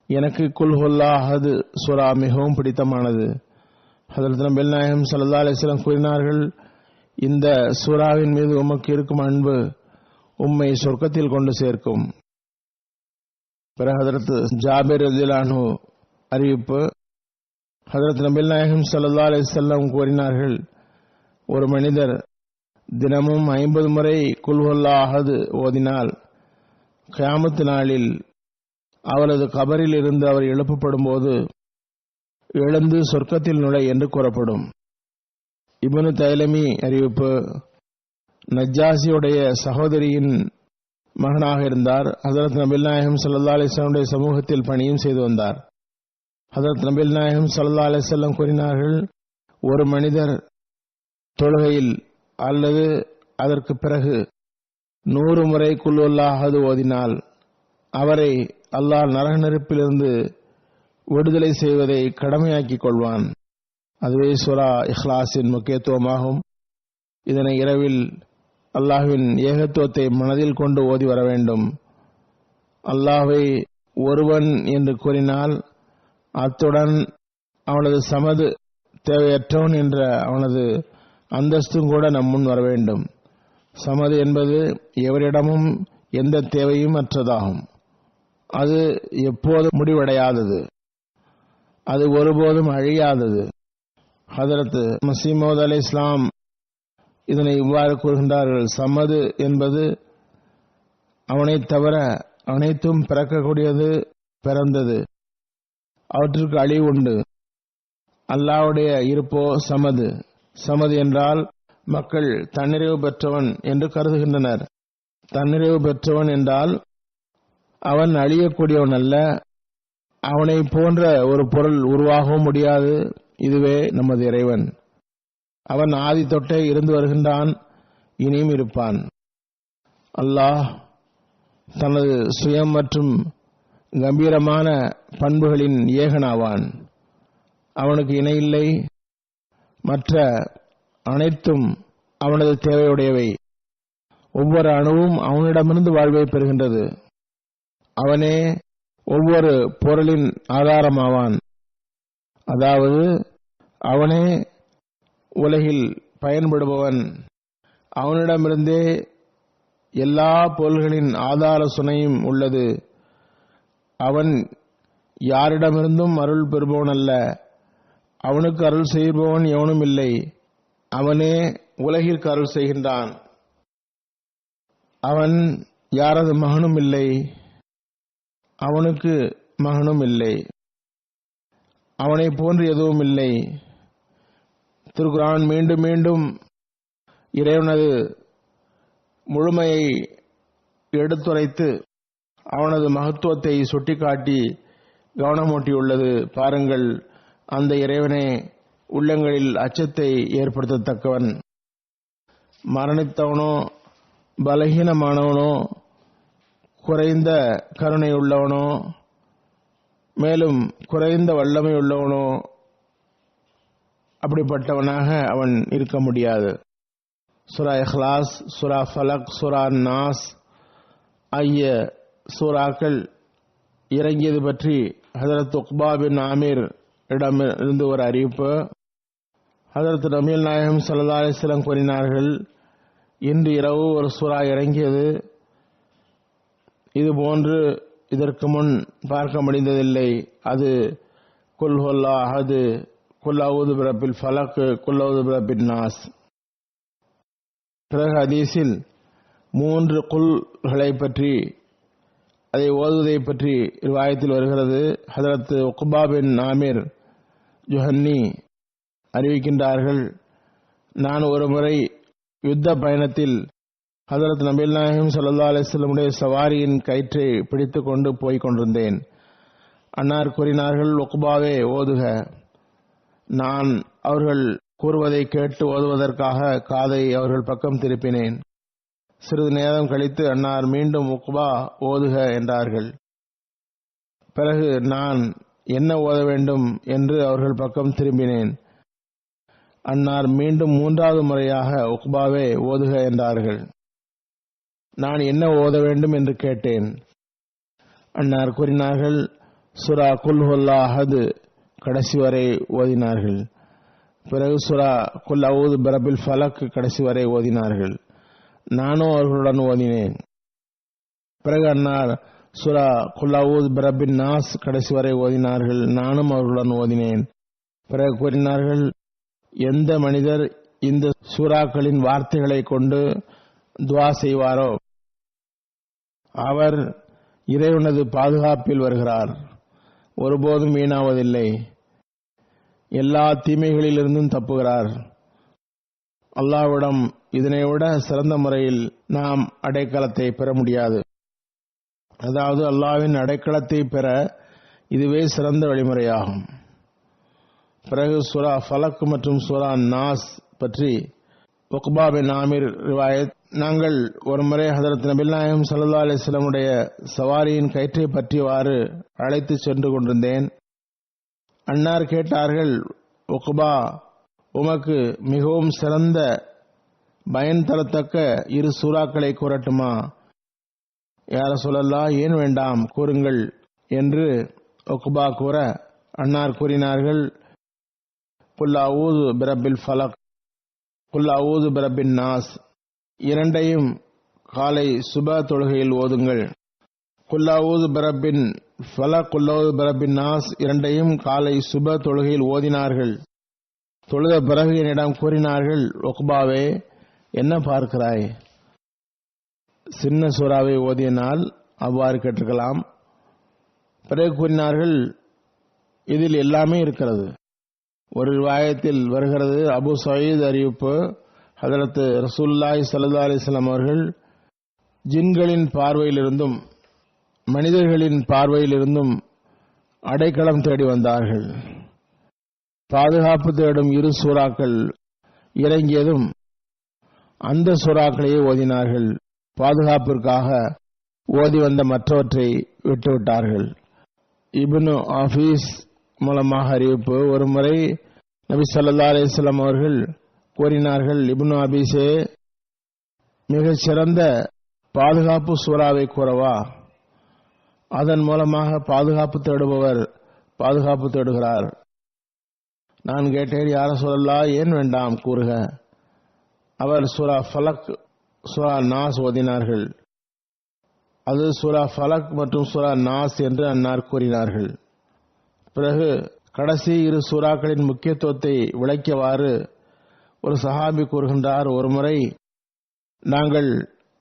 எனக்கு குல் ஹுவல்லாஹு அஹத் சூரா மிகவும் பிடித்தமானது. ஹஜ்ரத் நபிகள் நாயகம் ஸல்லல்லாஹு அலைஹி வஸல்லம் கூறினார்கள், இந்த சூராவின் மீது உமக்கு இருக்கும் அன்பு உம்மை சொர்க்கத்தில் கொண்டு சேர்க்கும். பிறகு ஹஜ்ரத் ஜாபிர் ரலியல்லாஹு அன்ஹு அறிவிப்பு, ஹஜ்ரத் நபிகள் நாயகம் ஸல்லல்லாஹு அலைஹி வஸல்லம் கூறினார்கள், ஒரு மனிதர் தினமும் 50 முறை குல் ஹுவல்லாஹு அஹத் ஓதினால் கியாமத் நாளில் அவரது கபரில் இருந்து அவர் எழுப்பப்படும் போது எழுந்து சொர்க்கத்தில் நுழை என்று கூறப்படும். இப்னு தைலமி அறிவிப்பு, நஜ்ஜாசியுடைய சகோதரியின் மகனாக இருந்தார். ஹஜ்ரத் நபிகள் நாயகம் ஸல்லல்லாஹு அலைஹி வஸல்லம் சமூகத்தில் பணியும் செய்து வந்தார். ஹஜ்ரத் நபிகள் நாயகம் ஸல்லல்லாஹு அலைஹி வஸல்லம் கூறினார்கள், ஒரு மனிதர் தொழுகையில் அல்லது அதற்கு பிறகு 100 முறை குல் ஹுவல்லாஹு அஹத் ஓதினால் அவரை அல்லாஹ் நரக நெருப்பிலிருந்து விடுதலை செய்வதை கடமையாக்கிக் கொள்வான். அதுவே சூரா இஹ்லாஸின் முக்கியத்துவமாகும். இதனை இரவில் அல்லாஹ்வின் ஏகத்துவத்தை மனதில் கொண்டு ஓதி வர வேண்டும். அல்லாஹ்வை ஒருவன் என்று கூறினால் அத்துடன் அவனது சமது தேவையற்றவன் என்ற அவனது அந்தஸ்தும் கூட நம் முன் வர வேண்டும். சமது என்பது எவரிடமும் எந்த தேவையும் அற்றதாகும். அது எப்போதும் முடிவடையாதது, அது ஒருபோதும் அழியாதது. ஹதரத் மஸீஹ் மவ்ஊத் அலைஹிஸ்ஸலாம் இதனை இவ்வாறு கூறுகின்றார்கள்: சமது என்பது அவனை தவிர அனைத்தும் பிறக்கக்கூடியது, பிறந்தது, அவற்றுக்கு அழிவு உண்டு. அல்லாஹ்வுடைய இருப்போ சமது. சமது என்றால் மக்கள் தன்னிறைவு பெற்றவன் என்று கருதுகின்றனர். தன்னிறைவு பெற்றவன் என்றால் அவன் அழியக்கூடியவன் அல்ல, அவனை போன்ற ஒரு பொருள் உருவாகவும் முடியாது. இதுவே நமது இறைவன். அவன் ஆதி தொட்டே இருந்து வருகின்றான், இனியும் இருப்பான். அல்லாஹ் தனது சுயம் மற்றும் கம்பீரமான பண்புகளின் ஏகனாவான். அவனுக்கு இணையில்லை. மற்ற அனைத்தும் அவனது தேவையுடையவை. ஒவ்வொரு அணுவும் அவனிடமிருந்து வாழ்வை பெறுகின்றது. அவனே ஒவ்வொரு பொருளின் ஆதாரமாவான். அதாவது அவனே உலகில் பயன்படுபவன். அவனிடமிருந்தே எல்லா பொருள்களின் ஆதார சுனையும் உள்ளது. அவன் யாரிடமிருந்தும் அருள் பெறுபவன் அல்ல. அவனுக்கு அருள் செய்பவன் எவனும் இல்லை. அவனே உலகிற்கு அருள் செய்கின்றான். அவன் யாரது மகனும் இல்லை, அவனுக்கு மகனும் இல்லை. அவனை போன்று எதுவும் இல்லை. திருக்குர்ஆன் மீண்டும் மீண்டும் இறைவனது முழுமையை எடுத்துரைத்து அவனது மகத்துவத்தை சுட்டிக்காட்டி கவனமூட்டியுள்ளது. பாருங்கள், அந்த இறைவனே உள்ளங்களில் அச்சத்தை ஏற்படுத்தத்தக்கவன். மரணித்தவனோ பலகீனமானவனோ குறைந்த கருணை உள்ளவனோ மேலும் குறைந்த வல்லமை உள்ளவனோ அப்படிப்பட்டவனாக அவன் இருக்க முடியாது. சூரா இஹ்லாஸ், சூரா ஃபலக், சூரா நாஸ் ஆகிய சூறாக்கள் இறங்கியது பற்றி ஹதரத் உக்பா பின் ஆமீர் இடமிருந்து ஒரு அறிவிப்பு. ஹதரத் நபிகள் நாயகம் ஸல்லல்லாஹு அலைஹி வஸல்லம் கூறினார்கள்: இன்று இரவு ஒரு சூரா இறங்கியது. இதுபோன்று இதற்கு முன் பார்க்க முடிந்ததில்லை. அது குல் ஹுவல்லாஹு அஹத், குல் அஊது பிரப்பில் ஃபலக், குல் அஊது பிரப்பின் நாஸ். பிறகு ஹதீஸில் 3 குல்களை பற்றி, அதை ஓதுவதை பற்றி ரிவாயத்தில் வருகிறது. ஹதரத் உக்பா பின் ஆமீர் ஜுஹன்னி அறிவிக்கின்றார்கள்: நான் ஒரு முறை யுத்த பயணத்தில் ஹதரத் நபிகள் நாயகம் ஸல்லல்லாஹு அலைஹி வஸல்லம் சவாரியின் கயிற்றை பிடித்துக் கொண்டு போய்க் கொண்டிருந்தேன். அன்னார் கூறினார்கள்: உக்பாவே ஓதுக. நான் அவர்கள் கூறுவதை கேட்டு ஓதுவதற்காக காதை அவர்கள் பக்கம் திருப்பினேன். சிறிது நேரம் கழித்து அன்னார் மீண்டும் உக்பா ஓதுக என்றார்கள். பிறகு நான் என்ன ஓத வேண்டும் என்று அவர்கள் பக்கம் திரும்பினேன். அன்னார் மீண்டும் 3வது முறையாக உக்பாவே ஓதுக என்றார்கள். நான் என்ன ஓத வேண்டும் என்று கேட்டேன். அன்னார் கூறினார்கள்: சூரா குல் ஹுவல்லாஹு அஹத் கடைசி வரை ஓதினார்கள். பிறகு சூரா குல் அஊது பிரப்பில் ஃபலக் கடைசி வரை ஓதினார்கள். நானும் அவர்களுடன் ஓதினேன். பிறகு அன்னார் சூரா குல் அஊது பிரப்பின் நாஸ் கடைசி வரை ஓதினார்கள். நானும் அவர்களுடன் ஓதினேன். பிறகு கூறினார்கள்: எந்த மனிதர் இந்த சூறாக்களின் வார்த்தைகளை கொண்டு துஆ செய்வாரோ அவர் இறைவனது பாதுகாப்பில் வருகிறார், ஒருபோதும் வீணாவதில்லை, எல்லா தீமைகளிலிருந்தும் தப்புகிறார். அல்லாஹ்விடம் இதனை விட சிறந்த முறையில் நாம் அடைக்கலத்தை பெற முடியாது. அதாவது அல்லாஹ்வின் அடைக்கலத்தை பெற இதுவே சிறந்த வழிமுறையாகும். பிறகு சூரா ஃபலக் மற்றும் சூரா நாஸ் பற்றி உக்பா பின் ஆமீர் ரிவாயத் நாங்கள் ஒரு முறை ஹதரத் நபிகள் நாயகம் ஸல்லல்லாஹு அலைஹி வஸல்லம் உடைய சவாரியின் கயிற்றை பற்றியவாறு அழைத்து சென்று கொண்டிருந்தேன். அன்னார் கேட்டார்கள், உக்பா, உமக்கு மிகவும் சிறந்த பயன் தரத்தக்க 2 சூறாக்களை கூறட்டுமா? யா ரசூலல்லாஹ், ஏன் வேண்டாம், கூறுங்கள் என்று உக்பா கூற, அன்னார் கூறினார்கள், குல் அஊது பிரப்பில் ஃபலக், குல் அஊது பிரப்பின் நாஸ் இரண்டையும் காலை சுப தொழுகையில் ஓதுங்கள். குல் அஊது பிரப்பின் ஃபலக், குல் அஊது பிரப்பின் நாஸ் இரண்டையும் காலை சுப தொழுகையில் ஓதினார்கள். தொழுத பிறகு என்னிடம் கூறினார்கள், உக்பாவே, என்ன பார்க்கிறாய்? சின்ன சூறாவை ஓதியனால் அவ்வாறு கேட்டிருக்கலாம். பிறகு கூறினார்கள், இதில் எல்லாமே இருக்கிறது. ஒரு ரிவாயத்தில் வருகிறது, அபு சயீத் அறிவிப்பு, ஹதரத் ரசூலுல்லாஹி ஸல்லல்லாஹு அலைஹி வஸல்லம் அவர்கள் ஜின்களின் பார்வையிலிருந்தும் மனிதர்களின் பார்வையிலிருந்தும் அடைக்கலம் தேடி வந்தார்கள். பாதுகாப்பு தேடும் 2 சூறாக்கள் இறங்கியதும் அந்த சூறாக்களையே ஓதினார்கள். பாதுகாப்பிற்காக ஓதி வந்த மற்றவற்றை விட்டுவிட்டார்கள். இப்னு ஆஃபீஸ் மூலமாக அறிவிப்பு, ஒரு முறை நபி ஸல்லல்லாஹு அலைஹி வஸல்லம் அவர்கள் கூறினார்கள், இப்னு ஆபீஸே, மிகச் சிறந்த பாதுகாப்பு சூறாவை கூறவா? அதன் மூலமாக பாதுகாப்பு தேடுபவர் பாதுகாப்பு தேடுகிறார். நான் கேட்டேன், யா ரசூலல்லாஹ், ஏன் வேண்டாம், கூறுக. அவர் சூரா ஃபலக், சூரா நாஸ் ஓதினார்கள். அது சூரா ஃபலக் மற்றும் சூரா நாஸ் என்று அன்னார் கூறினார்கள். பிறகு கடைசி 2 சூறாக்களின் முக்கியத்துவத்தை விளக்கியவாறு ஒரு சஹாபி கூறுகின்றார், ஒரு முறை நாங்கள்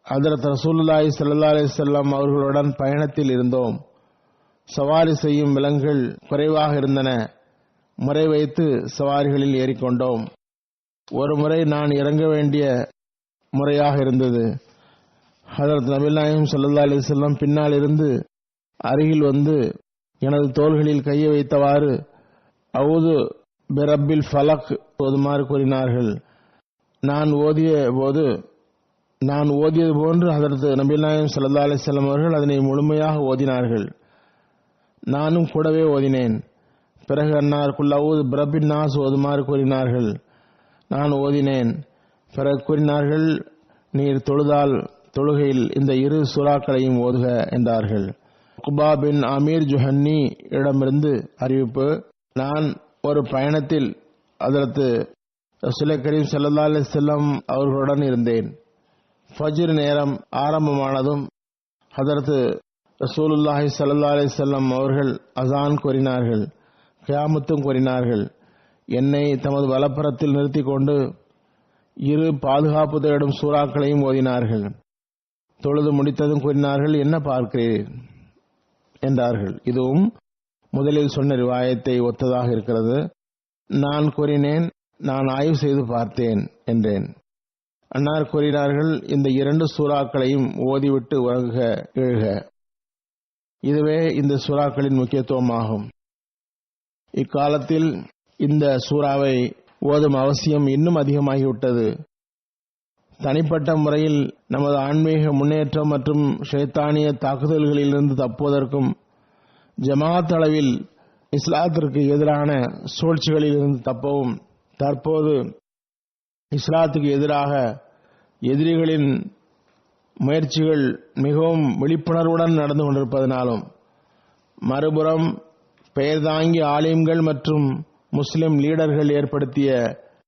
ஹதரத் ரசூலுல்லாஹி ஸல்லல்லாஹு அலைஹி வஸல்லம் அவர்களுடன் பயணத்தில் இருந்தோம். சவாரி செய்யும் விலங்குகள் குறைவாக இருந்தன. முறை வைத்து சவாரிகளில் ஏறிக்கொண்டோம். ஒரு முறை நான் இறங்க வேண்டிய முறையாக இருந்தது. ஹதரத் நபிகள் நாயகம் ஸல்லல்லாஹு அலைஹி வஸல்லம் பின்னால் இருந்து அருகில் வந்து எனது தோள்களில் கையை வைத்தவாறு அஊது பிரப்பில் ஃபலக் ஓதுமாறு கூறினார்கள். நான் ஓதியது போன்று ஹதரத் நபிகள் நாயகம் ஸல்லல்லாஹு அலைஹி வஸல்லம் அவர்கள் அதனை முழுமையாக ஓதினார்கள். நானும் கூடவே ஓதினேன். பிறகு அன்னார் குல் அஊது பிரப்பின் நாஸ் ஓதுமாறு கூறினார்கள். நான் ஓதினேன். பிறகு கூறினார்கள், நீர் தொழுதால் தொழுகையில் இந்த 2 சூறாக்களையும் ஓதுக என்றார்கள். உக்பா பின் அமீர் ஜுஹன்னி இடமிருந்து அறிவிப்பு, நான் ஒரு பயணத்தில் ஹதரத் ரசூல் கரீம் ஸல்லல்லாஹு அலைஹி வஸல்லம் அவர்களுடன் இருந்தேன். ஃபஜ்ர் நேரம் ஆரம்பமானதும் ஹதரத் ரசூலுல்லாஹி ஸல்லல்லாஹு அலைஹி வஸல்லம் அவர்கள் அஸான் கூறினார்கள், கியாமத்தும் கூறினார்கள். என்னை தமது வலப்புறத்தில் நிறுத்திக் கொண்டு 2 பாதுகாப்பு தேடும் சூறாக்களையும் ஓதினார்கள். தொழுது முடித்ததும் கூறினார்கள், என்ன பார்க்கிறீர் என்றார்கள். இதுவும் முதலில் சொன்ன ரிவாயத்தை ஒத்ததாக இருக்கிறது. நான் கூறினேன், நான் ஆய்வு செய்து பார்த்தேன் என்றேன். அன்னார் கூறினார்கள், இந்த 2 சூறாக்களையும் ஓதிவிட்டு உறங்குக, எழுக. இதுவே இந்த சூறாக்களின் முக்கியத்துவமாகும். இக்காலத்தில் இந்த சூறாவை ஓதும் அவசியம் இன்னும் அதிகமாகிவிட்டது. தனிப்பட்ட முறையில் நமது ஆன்மீக முன்னேற்றம் மற்றும் ஷைத்தானிய தாக்குதல்களிலிருந்து தப்புவதற்கும், ஜமாத் அளவில் இஸ்லாத்திற்கு எதிரான சூழ்ச்சிகளில் இருந்து தப்பவும், தற்போது இஸ்லாத்துக்கு எதிராக எதிரிகளின் முயற்சிகள் மிகவும் விழிப்புணர்வுடன் நடந்து கொண்டிருப்பதனாலும், மறுபுறம் பெயர்தாங்கி ஆலிம்கள் மற்றும் முஸ்லிம் லீடர்கள் ஏற்படுத்திய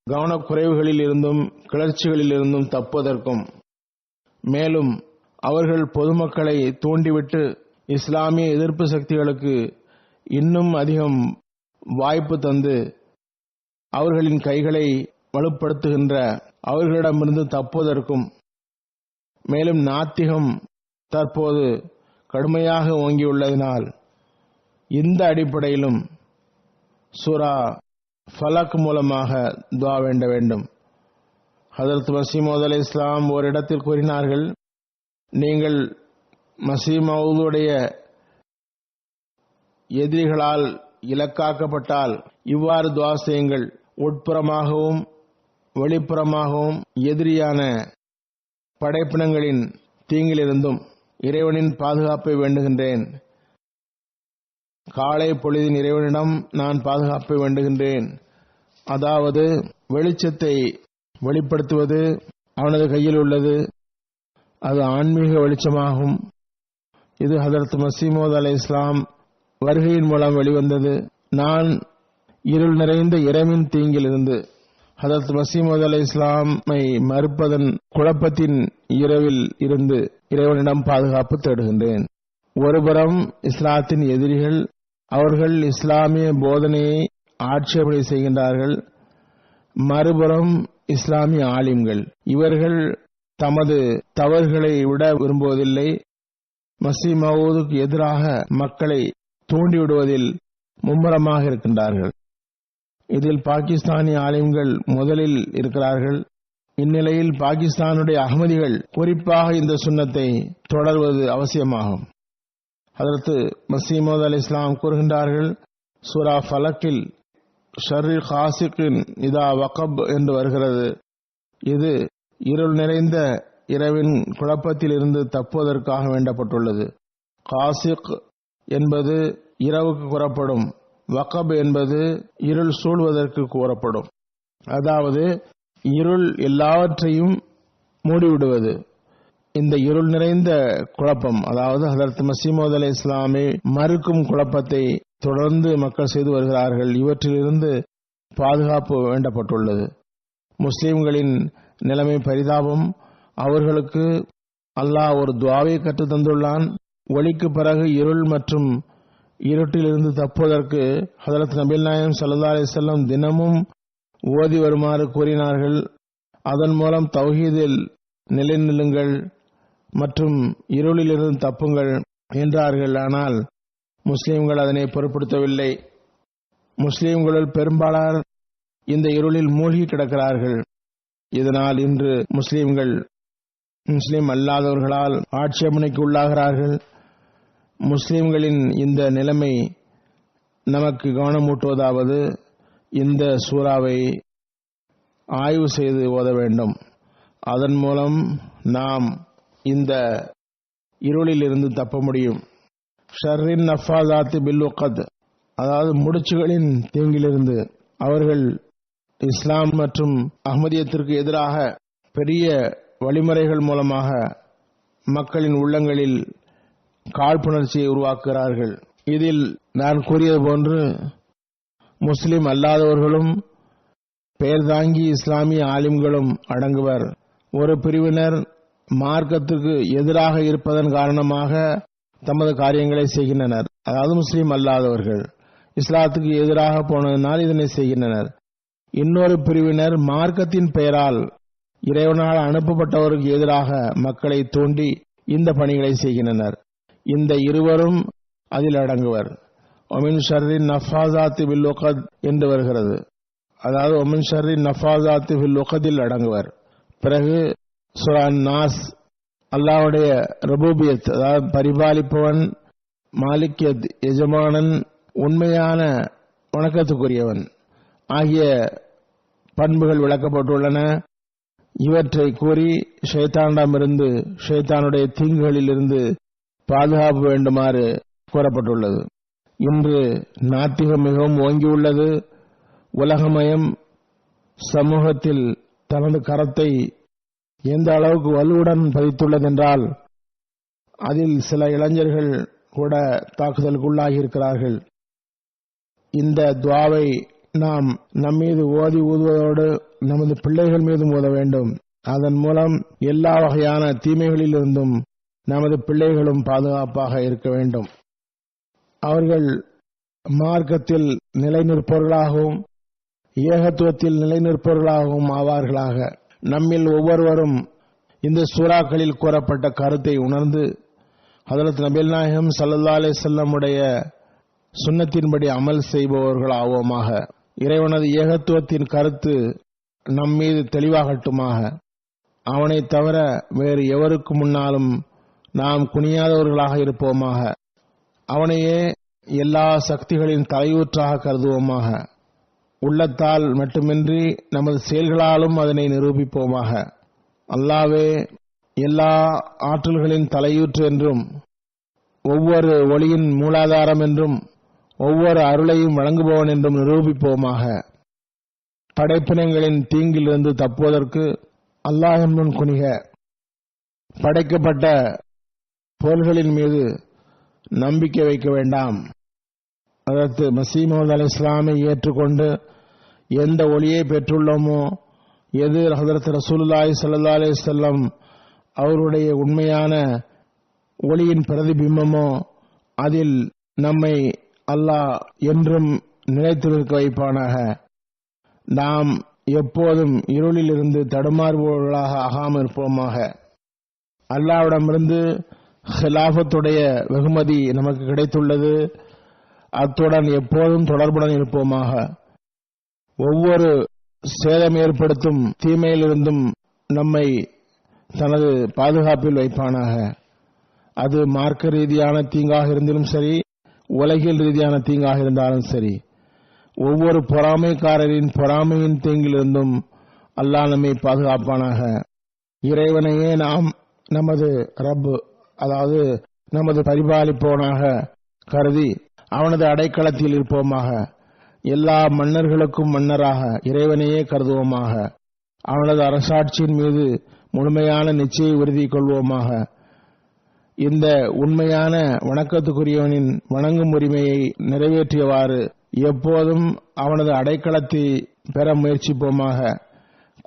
கவனக்குறைவுகளில் இருந்தும் கிளர்ச்சிகளில் இருந்தும் தப்புவதற்கும், மேலும் அவர்கள் பொதுமக்களை தூண்டிவிட்டு இஸ்லாமிய எதிர்ப்பு சக்திகளுக்கு இன்னும் அதிகம் வாய்ப்பு தந்து அவர்களின் கைகளை வலுப்படுத்துகின்ற அவர்களிடமிருந்து தப்புவதற்கும், மேலும் நாத்திகம் தற்போது கடுமையாக ஓங்கியுள்ளதினால் இந்த அடிப்படையிலும் சூரா ஃபலக் மூலமாக துஆ வேண்ட வேண்டும். ஹதரத் மஸீஹ் மவ்ஊத் அலைஹிஸ்ஸலாம் ஒரு இடத்தில் கூறினார்கள், நீங்கள் மஸீஹ் மவ்ஊதுடைய எதிரிகளால் இலக்காக்கப்பட்டால் இவ்வாறு துஆ செய்யுங்கள், உட்புறமாகவும் வெளிப்புறமாகவும் எதிரியான படைப்பினங்களின் தீங்கிலிருந்தும் இறைவனின் பாதுகாப்பை வேண்டுகின்றேன். காலை பொழுதின் இறைவனிடம் நான் பாதுகாப்பை வேண்டுகின்றேன். அதாவது வெளிச்சத்தை வெளிப்படுத்துவது அவனது கையில் உள்ளது. அது ஆன்மீக வெளிச்சமாகும். இது ஹதரத் மஸீஹ் மவ்ஊத் அலைஹிஸ்ஸலாம் வருகையின் மூலம் வெளிவந்தது. நான் இருள் நிறைந்த இரவின் தீங்கிலிருந்து ஹதரத் மஸீஹ் மவ்ஊத் அலைஹிஸ்ஸலாமை மறுப்பதன் குழப்பத்தின் இரவில் இருந்து இறைவனிடம் பாதுகாப்பு தேடுகின்றேன். ஒருபுறம் இஸ்லாத்தின் எதிரிகள் அவர்கள் இஸ்லாமிய போதனையை ஆட்சேபனை செய்கின்றார்கள். மறுபுறம் இஸ்லாமிய ஆலிம்கள் இவர்கள் தமது தவறுகளை விட விரும்புவதில்லை. மஸீஹ் மவ்ஊதுக்கு எதிராக மக்களை தூண்டிவிடுவதில் மும்முரமாக இருக்கின்றார்கள். இதில் பாகிஸ்தானிய ஆலிம்கள் முதலில் இருக்கிறார்கள். இந்நிலையில் பாகிஸ்தானுடைய அகமதிகள் குறிப்பாக இந்த சுன்னத்தை தொடர்வது அவசியமாகும். ஹதரத் மஸீஹ் மவ்ஊத் அலைஹிஸ்ஸலாம் கூறுகின்றார்கள், சூரா ஃபலக்கில் ஷர்ரில் காசிக்கின் இதா வகப் என்று வருகிறது. இது இருள் நிறைந்த இரவின் குழப்பத்தில் இருந்து தப்புவதற்காக வேண்டப்பட்டுள்ளது. காசிக் என்பது இரவுக்கு கூறப்படும், வகப் என்பது இருள் சூழ்வதற்கு கூறப்படும். அதாவது இருள் எல்லாவற்றையும் மூடிவிடுவது. இந்த இருள் நிறைந்த குழப்பம், அதாவது ஹதரத் மஸீஹ் மவ்ஊத் அலைஹிஸ்ஸலாமை மறுக்கும் குழப்பத்தை தொடர்ந்து மக்கள் செய்து வருகிறார்கள். இவற்றிலிருந்து பாதுகாப்பு வேண்டப்பட்டுள்ளது. முஸ்லிம்களின் நிலைமை பரிதாபம். அவர்களுக்கு அல்லாஹ் ஒரு துஆவை கற்றுத் தந்துள்ளான். ஒளிக்கு பிறகு இருள் மற்றும் இருட்டிலிருந்து தப்புவதற்கு ஹதரத் நபிகள் நாயகம் ஸல்லல்லாஹு அலைஹி வஸல்லம் தினமும் ஓதி வருமாறு கூறினார்கள். அதன் மூலம் தௌஹீதில் நிலைநில்லுங்கள் மற்றும் இருளிலிருந்து தப்புங்கள் என்றார்கள். ஆனால் முஸ்லிம்கள் அதனை பொருட்படுத்தவில்லை. முஸ்லிம்களுள் பெரும்பாலார் இந்த இருளில் மூழ்கி கிடக்கிறார்கள். இதனால் இன்று முஸ்லிம் அல்லாதவர்களால் ஆட்சேபனைக்கு உள்ளாகிறார்கள். முஸ்லிம்களின் இந்த நிலைமை நமக்கு கவனமூட்டுவதாவது, இந்த சூறாவை ஆய்வு செய்து ஓத வேண்டும். அதன் மூலம் நாம் இந்த இருளில் இருந்து தப்ப முடியும். ஷர்ரின் நஃபாஸாத்தி பில் உக்கத், அதாவது முடிச்சுகளின் தீங்கிலிருந்து. அவர்கள் இஸ்லாம் மற்றும் அஹ்மதியத்திற்கு எதிராக பெரிய வழிமுறைகள் மூலமாக மக்களின் உள்ளங்களில் காழ்ப்புணர்ச்சியை உருவாக்குகிறார்கள். இதில் நான் கூறியது போன்று முஸ்லிம் அல்லாதவர்களும் பெயர் தாங்கி இஸ்லாமிய ஆலிம்களும் அடங்குவர். ஒரு பிரிவினர் மார்க்கத்துக்கு எதிராக இருப்பதன் காரணமாக தமது காரியங்களை செய்கின்றனர். அதாவது முஸ்லிம் அல்லாதவர்கள் இஸ்லாத்துக்கு எதிராக போனதனால் இதனை செய்கின்றனர். இன்னொரு பிரிவினர் மார்க்கத்தின் பெயரால் இறைவனால் அனுப்பப்பட்டவருக்கு எதிராக மக்களை தூண்டி இந்த பணிகளை செய்கின்றனர். இந்த இருவரும் அதில் அடங்குவர். ஒமின் ஷர்ரின் நஃபாஸாத்தி பில் உக்கத் என்று வருகிறது. அதாவது ஒமின் ஷர்ரின் நஃபாஸாத்தி பில் உக்கதில் அடங்குவர். பிறகு சூரா நாஸ் அல்லாஹ்வுடைய ரபூபியத், அதாவது பரிபாலிப்பவன், மாலிக்கியத் எஜமானன், உண்மையான வணக்கத்துக்குரியவன் ஆகிய பண்புகள் விளக்கப்பட்டுள்ளன. இவற்றை கூறி ஷைத்தானிடமிருந்து, ஷைத்தானுடைய தீங்குகளிலிருந்து பாதுகாப்பு வேண்டுமாறு கூறப்பட்டுள்ளது. இன்று நாத்திகம் மிகவும் ஓங்கியுள்ளது. உலகமயம் சமூகத்தில் தனது கரத்தை எந்த அளவுக்கு வலுவுடன் பதித்துள்ளதென்றால் அதில் சில இளைஞர்கள் கூட தாக்குதலுக்குள்ளாகி இருக்கிறார்கள். இந்த துஆவை நாம் நம்மீது ஓதி ஊதுவதோடு நமது பிள்ளைகள் மீதும் ஓத வேண்டும். அதன் மூலம் எல்லா வகையான தீமைகளிலிருந்தும் நமது பிள்ளைகளும் பாதுகாப்பாக இருக்க வேண்டும். அவர்கள் மார்க்கத்தில் நிலைநிற்பவர்களாகவும் ஏகத்துவத்தில் நிலைநிற்பவர்களாகவும் ஆவார்களாக. நம்மில் ஒவ்வொருவரும் இந்த சூறாக்களில் கூறப்பட்ட கருத்தை உணர்ந்து ஹதரத் நபிகள் நாயகம் ஸல்லல்லாஹு அலைஹி வஸல்லம் உடைய சுன்னத்தின்படி அமல் செய்பவர்கள் ஆவோமாக. இறைவனது ஏகத்துவத்தின் கருத்து நம்மீது தெளிவாகட்டுமாக. அவனை தவிர வேறு எவருக்கு முன்னாலும் நாம் குனியாதவர்களாக இருப்போமாக. அவனையே எல்லா சக்திகளின் தலையூற்றாக கருதுவோமாக. உள்ளத்தால் மட்டுமின்றி நமது செயல்களாலும் அதனை நிரூபிப்போமாக. அல்லாஹ்வே எல்லா ஆற்றல்களின் தலையூற்று என்றும், ஒவ்வொரு ஒளியின் மூலாதாரம் என்றும், ஒவ்வொரு அருளையும் வழங்குபவன் என்றும் நிரூபிப்போமாக. படைப்பினங்களின் தீங்கிலிருந்து தப்புவதற்கு அல்லாஹ்வின் முன் குனிக. படைக்கப்பட்ட பொருள்களின் மீது நம்பிக்கை வைக்க வேண்டாம். அதற்கு மஸீஹ் மவ்ஊத் அலைஹிஸ்ஸலாமை ஏற்றுக்கொண்டு எந்த ஒளியை பெற்றுள்ளோமோ, எது ஹஜ்ரத் ரசூலுல்லாஹி ஸல்லல்லாஹு அலைஹி வஸல்லம் அவருடைய உண்மையான ஒளியின் பிரதிபிம்பமோ, அதில் நம்மை அல்லாஹ் என்றும் நிலைத்து நிற்க வைப்பானாக. நாம் எப்போதும் இருளில் இருந்து தடுமாறுபவர்களாக ஆகாமல் இருப்போமாக. அல்லாஹ்விடமிருந்து ஹிலாஃபத்துடைய வெகுமதி நமக்கு கிடைத்துள்ளது. அத்துடன் எப்போதும் தொடர்புடன் இருப்போமாக. ஒவ்வொரு சேதம் ஏற்படுத்தும் தீமையிலிருந்தும் நம்மை தனது பாதுகாப்பில் வைப்பானாக. அது மார்க்க ரீதியான தீங்காக இருந்தாலும் சரி, உலகில் ரீதியான தீங்காக இருந்தாலும் சரி, ஒவ்வொரு பொறாமைக்காரரின் பொறாமையின் தீங்கிலிருந்தும் அல்லாஹ் நம்மை பாதுகாப்பானாக. இறைவனையே நாம் நமது ரப், அதாவது நமது பரிபாலிப்பவனாக கருதி அவனது அடைக்கலத்தில் இருப்போமாக. எல்லா மன்னர்களுக்கும் மன்னராக இறைவனையே கருதுவோமாக. அவனது அரசாட்சியின் மீது முழுமையான நிச்சய உறுதி கொள்வோமாக. இந்த உண்மையான வணக்கத்துக்குரியவனின் வணங்கும் உரிமையை நிறைவேற்றியவாறு எப்போதும் அவனது அடைக்கலத்தை பெற முயற்சிப்போமாக.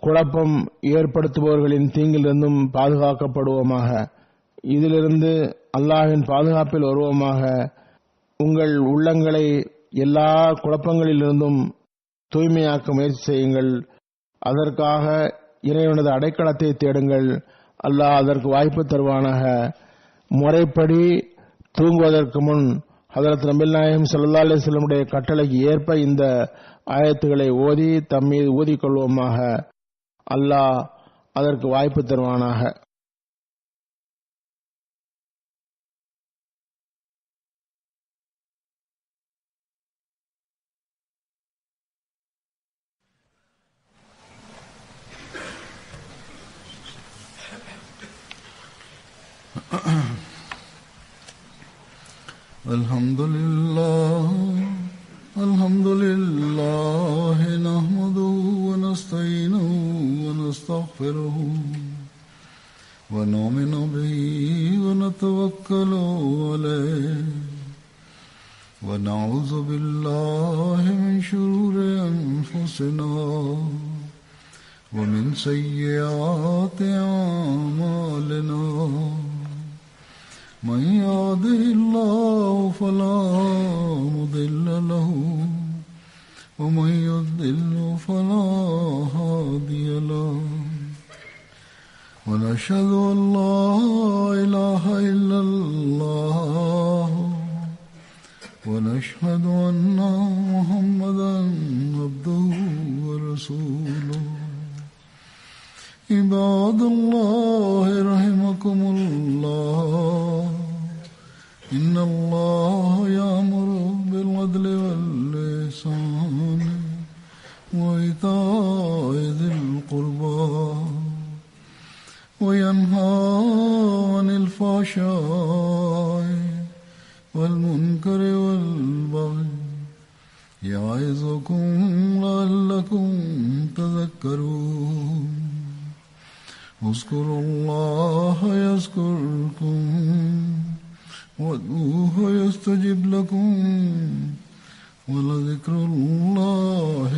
குழப்பம் ஏற்படுத்துபவர்களின் தீங்கிலிருந்தும் பாதுகாக்கப்படுவோமாக. இதிலிருந்து அல்லாஹ்வின் பாதுகாப்பில் வருவோமாக. உங்கள் உள்ளங்களை எல்லா குழப்பங்களிலிருந்தும் தூய்மையாக்க முயற்சி செய்யுங்கள். அதற்காக இறைவனது அடைக்கலத்தை தேடுங்கள். அல்லாஹ் அதற்கு வாய்ப்பு தருவானாக. முறைப்படி தூங்குவதற்கு முன் ஹஜ்ரத் நபிகள் நாயகம் ஸல்லல்லாஹு அலைஹி வஸல்லம் கட்டளைக்கு ஏற்ப இந்த ஆயத்துக்களை ஓதி தம்மீது ஊதிக்கொள்வோமாக. அல்லாஹ் அதற்கு வாய்ப்பு தருவானாக. Alhamdulillah nahmaduhu wa nasta'inuhu wa nastaghfiruhu wa nu'minu bihi wa natawakkalu alayhi wa na'udhu billahi min shururi anfusina wa min sayyiati a'malina. من يهده الله فلا مضل له ومن يضلل فلا هادي له ونشهد أن لا إله إلا الله ونشهد أن محمدا عبده ورسوله. عباد الله رحمكم الله إن الله يأمر بالعدل والإحسان وإيتاء ذي القربى وينهى عن الفحشاء والمنكر والبغي يعظكم لعلكم تذكرون. اذكروا الله يذكركم وادعوه يستجب لكم ولذكر الله